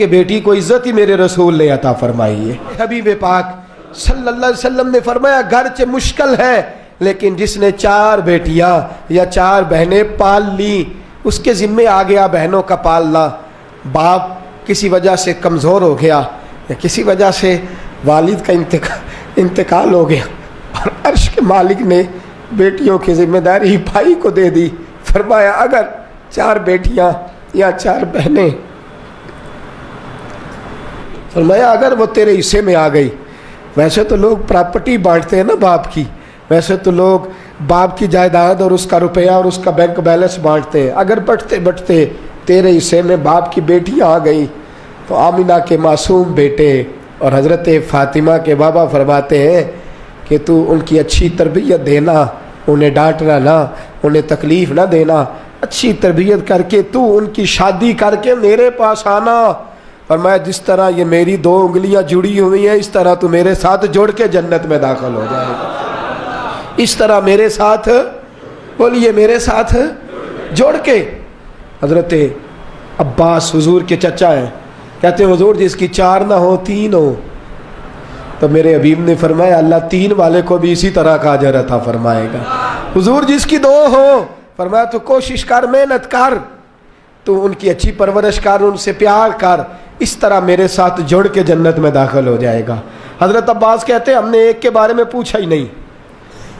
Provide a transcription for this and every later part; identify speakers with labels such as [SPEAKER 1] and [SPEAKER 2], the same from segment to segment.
[SPEAKER 1] کہ بیٹی کو عزت ہی میرے رسول نے عطا فرمائی ہے۔ حبیب پاک صلی اللہ علیہ وسلم نے فرمایا گرچہ مشکل ہے لیکن جس نے 4 بیٹیاں یا 4 بہنیں پال لی اس کے ذمے آ گیا بہنوں کا پالنا۔ باپ کسی وجہ سے کمزور ہو گیا یا کسی وجہ سے والد کا انتقال ہو گیا اور عرش کے مالک نے بیٹیوں کی ذمہ داری بھائی کو دے دی۔ فرمایا اگر 4 بیٹیاں یا 4 بہنیں، فرمایا اگر وہ تیرے حصے میں آ گئی، ویسے تو لوگ پراپرٹی بانٹتے ہیں نا باپ کی، ویسے تو لوگ باپ کی جائیداد اور اس کا روپیہ اور اس کا بینک بیلنس بانٹتے ہیں، اگر بٹتے تیرے حصے میں باپ کی بیٹیاں آ گئی تو آمینہ کے معصوم بیٹے اور حضرت فاطمہ کے بابا فرماتے ہیں کہ تو ان کی اچھی تربیت دینا، انہیں ڈانٹنا نہ، انہیں تکلیف نہ دینا، اچھی تربیت کر کے تو ان کی شادی کر کے میرے پاس آنا۔ اور میں جس طرح یہ میری 2 انگلیاں جڑی ہوئی ہیں اس طرح تو میرے ساتھ جوڑ کے جنت میں داخل ہو جائے گا، اس طرح میرے ساتھ، بولیے میرے ساتھ جوڑ کے۔ حضرت عباس حضور کے چچا ہیں، کہتے ہیں حضور جس کی 4 نہ ہو 3 ہو، تو میرے حبیب نے فرمایا اللہ 3 والے کو بھی اسی طرح کا اجر عطا فرمائے گا۔ حضور جس کی 2 ہو، فرمایا تو کوشش کر، محنت کر، تو ان کی اچھی پرورش کر، ان سے پیار کر، اس طرح میرے ساتھ جڑ کے جنت میں داخل ہو جائے گا۔ حضرت عباس کہتے ہیں ہم نے ایک کے بارے میں پوچھا ہی نہیں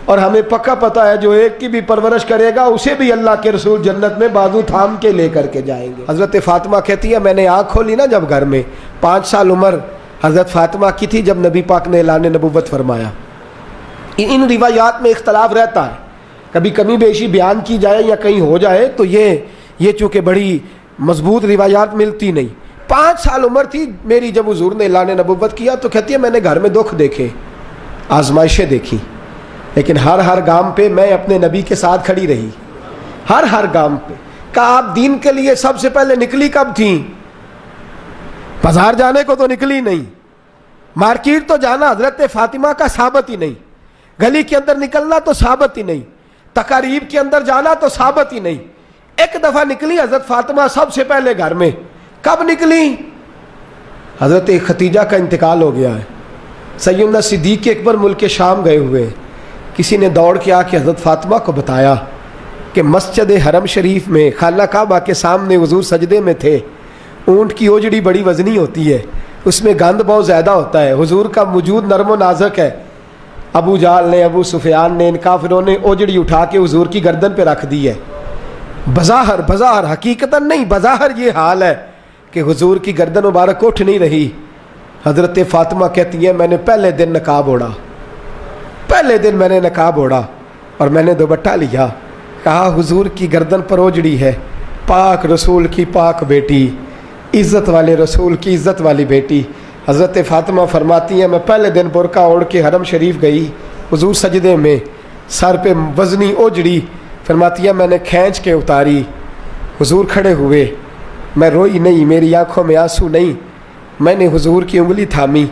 [SPEAKER 1] اور ہمیں پکا پتہ ہے جو ایک کی بھی پرورش کرے گا اسے بھی اللہ کے رسول جنت میں بازو تھام کے لے کر کے جائیں گے۔ حضرت فاطمہ کہتی ہے میں نے آنکھ کھولی نا جب گھر میں، 5 سال عمر حضرت فاطمہ کی تھی جب نبی پاک نے اعلان نبوت فرمایا۔ ان روایات میں اختلاف رہتا ہے، کبھی کمی بیشی بیان کی جائے یا کہیں ہو جائے تو یہ چونکہ بڑی مضبوط روایات ملتی نہیں۔ 5 سال عمر تھی میری جب حضور نے اعلان نبوت کیا، تو کہتی ہے میں نے گھر میں دکھ دیکھے، آزمائشیں دیکھی، لیکن ہر گام پہ میں اپنے نبی کے ساتھ کھڑی رہی، ہر گام پہ۔ کہا آپ دین کے لیے سب سے پہلے نکلی کب تھیں؟ بازار جانے کو تو نکلی نہیں، مارکیٹ تو جانا حضرت فاطمہ کا ثابت ہی نہیں، گلی کے اندر نکلنا تو ثابت ہی نہیں، تقاریب کے اندر جانا تو ثابت ہی نہیں۔ ایک دفعہ نکلی حضرت فاطمہ سب سے پہلے گھر میں، کب نکلی؟ حضرت ختیجہ کا انتقال ہو گیا ہے، سیدنا صدیق اکبر ملک شام گئے ہوئے، کسی نے دوڑ کے آ کے حضرت فاطمہ کو بتایا کہ مسجد حرم شریف میں خانہ کعبہ کے سامنے حضور سجدے میں تھے، اونٹ کی اوجڑی بڑی وزنی ہوتی ہے، اس میں گند بہت زیادہ ہوتا ہے، حضور کا وجود نرم و نازک ہے، ابو جہل نے، ابو سفیان نے، ان کافروں نے اوجڑی اٹھا کے حضور کی گردن پہ رکھ دی ہے۔ بظاہر حقیقتاً نہیں، بظاہر یہ حال ہے کہ حضور کی گردن مبارک اٹھ نہیں رہی۔ حضرت فاطمہ کہتی ہے میں نے پہلے دن نقاب اوڑھا، پہلے دن میں نے نقاب اوڑھا اور میں نے دوپٹہ لیا، کہا حضور کی گردن پر اوجڑی ہے، پاک رسول کی پاک بیٹی، عزت والے رسول کی عزت والی بیٹی۔ حضرت فاطمہ فرماتی ہیں میں پہلے دن برقع اوڑھ کے حرم شریف گئی، حضور سجدے میں، سر پہ وزنی اوجڑی، فرماتی ہے میں نے کھینچ کے اتاری، حضور کھڑے ہوئے، میں روئی نہیں، میری آنکھوں میں آنسو نہیں، میں نے حضور کی انگلی تھامی۔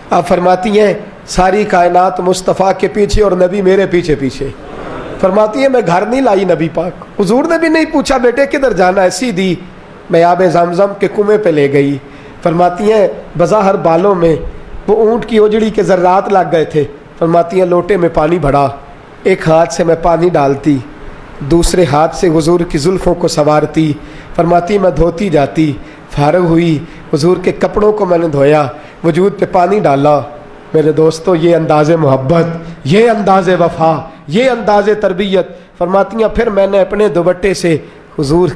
[SPEAKER 1] آپ فرماتی ہیں ساری کائنات مصطفیٰ کے پیچھے اور نبی میرے پیچھے پیچھے۔ فرماتی ہیں میں گھر نہیں لائی نبی پاک، حضور نے بھی نہیں پوچھا بیٹے کدھر جانا ہے، سیدھی میں آب زمزم کے کنویں پہ لے گئی۔ فرماتی ہیں بظاہر بالوں میں وہ اونٹ کی اوجڑی کے ذرات لگ گئے تھے، فرماتی ہیں لوٹے میں پانی بھرا، ایک ہاتھ سے میں پانی ڈالتی، دوسرے ہاتھ سے حضور کی زلفوں کو سنوارتی، فرماتی میں دھوتی جاتی، فارغ ہوئی حضور کے کپڑوں کو میں نے دھویا، وجود پہ پانی ڈالا۔ میرے دوستو یہ انداز محبت، یہ انداز وفا، یہ انداز تربیت۔ فرماتی ہیں پھر میں نے اپنے دوپٹے سے حضور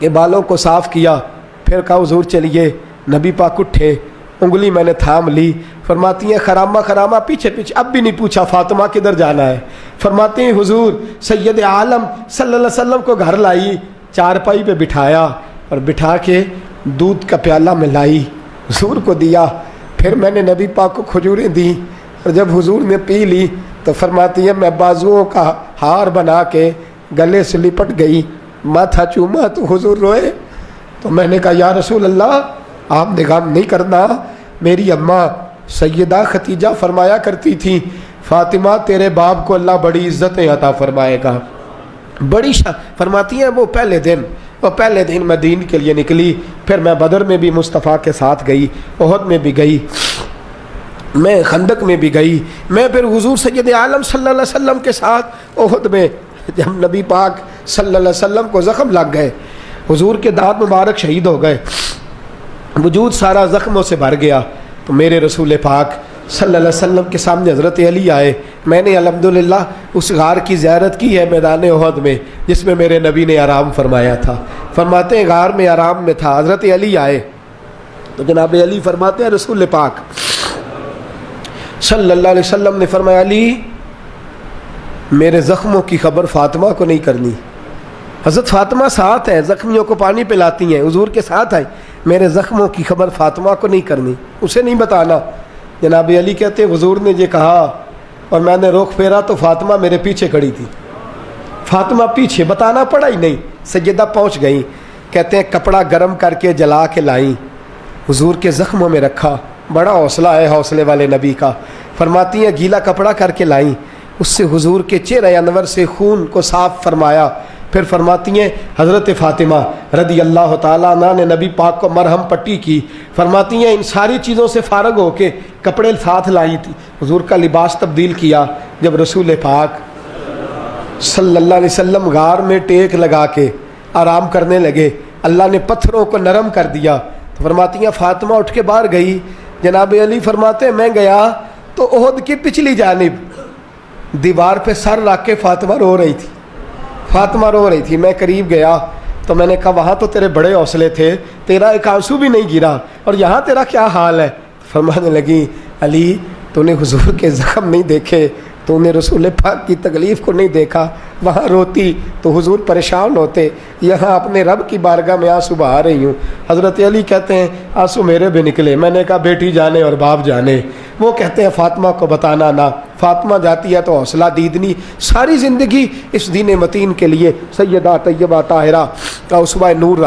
[SPEAKER 1] کے بالوں کو صاف کیا، پھر کہا حضور چلیے، نبی پاک اٹھے، انگلی میں نے تھام لی۔ فرماتی ہیں خرامہ پیچھے اب بھی نہیں پوچھا فاطمہ کدھر جانا ہے۔ فرماتی ہیں حضور سید عالم صلی اللہ علیہ وسلم کو گھر لائی، چارپائی پہ بٹھایا اور بٹھا کے دودھ کا پیالہ میں لائی، حضور کو دیا، پھر میں نے نبی پاک کو کھجوریں دی، اور جب حضور نے پی لی تو فرماتی ہیں میں بازوؤں کا ہار بنا کے گلے سے لپٹ گئی، ماتھا چوما تو حضور روئے۔ تو میں نے کہا یا رسول اللہ آپ نے غم نہیں کرنا، میری اماں سیدہ ختیجہ فرمایا کرتی تھی فاطمہ تیرے باپ کو اللہ بڑی عزتیں عطا فرمائے گا، بڑی فرماتی ہیں وہ پہلے دن اور پہلے دن میں دین کے لیے نکلی، پھر میں بدر میں بھی مصطفیٰ کے ساتھ گئی، احد میں بھی گئی، میں خندق میں بھی گئی، میں پھر حضور سید عالم صلی اللہ علیہ وسلم کے ساتھ احد میں جب نبی پاک صلی اللہ علیہ وسلم کو زخم لگ گئے، حضور کے دانت مبارک شہید ہو گئے، وجود سارا زخموں سے بھر گیا، تو میرے رسول پاک صلی اللہ علیہ وسلم کے سامنے حضرت علی آئے۔ میں نے الحمدللہ اس غار کی زیارت کی ہے میدان احد میں جس میں میرے نبی نے آرام فرمایا تھا۔ فرماتے ہیں غار میں آرام میں تھا، حضرت علی آئے تو جناب علی فرماتے ہیں رسول پاک صلی اللہ علیہ وسلم نے فرمایا علی میرے زخموں کی خبر فاطمہ کو نہیں کرنی۔ حضرت فاطمہ ساتھ ہیں، زخمیوں کو پانی پلاتی ہیں، حضور کے ساتھ آئیں، میرے زخموں کی خبر فاطمہ کو نہیں کرنی، اسے نہیں بتانا۔ جناب علی کہتے ہیں حضور نے یہ کہا اور میں نے رخ پھیرا تو فاطمہ میرے پیچھے کھڑی تھی، فاطمہ پیچھے، بتانا پڑا ہی نہیں، سیدہ پہنچ گئیں۔ کہتے ہیں کپڑا گرم کر کے جلا کے لائیں، حضور کے زخموں میں رکھا، بڑا حوصلہ ہے حوصلے والے نبی کا۔ فرماتی ہیں گیلا کپڑا کر کے لائیں، اس سے حضور کے چہرہ انور سے خون کو صاف فرمایا۔ پھر فرماتی ہیں حضرت فاطمہ رضی اللہ تعالیٰ عنہ نے نبی پاک کو مرہم پٹی کی۔ فرماتی ہیں ان ساری چیزوں سے فارغ ہو کے کپڑے ساتھ لائی تھی، حضور کا لباس تبدیل کیا۔ جب رسول پاک صلی اللہ علیہ وسلم غار میں ٹیک لگا کے آرام کرنے لگے، اللہ نے پتھروں کو نرم کر دیا۔ تو فرماتی ہیں فاطمہ اٹھ کے باہر گئی، جناب علی فرماتے ہیں میں گیا تو احد کی پچھلی جانب دیوار پہ سر رکھ کے فاطمہ رو رہی تھی، فاطمہ رو رہی تھی۔ میں قریب گیا تو میں نے کہا وہاں تو تیرے بڑے حوصلے تھے، تیرا ایک آنسو بھی نہیں گرا، اور یہاں تیرا کیا حال ہے؟ فرمانے لگی علی تو نے حضور کے زخم نہیں دیکھے، تو نے رسول پاک کی تکلیف کو نہیں دیکھا، وہاں روتی تو حضور پریشان ہوتے، یہاں اپنے رب کی بارگاہ میں آنسو بہا رہی ہوں۔ حضرت علی کہتے ہیں آنسو میرے بھی نکلے، میں نے کہا بیٹی جانے اور باپ جانے۔ وہ کہتے ہیں فاطمہ کو بتانا نہ، فاطمہ جاتی ہے تو حوصلہ دیدنی، ساری زندگی اس دین متین کے لیے سیدہ طیبہ طاہرہ کا اسوہ نور رہا۔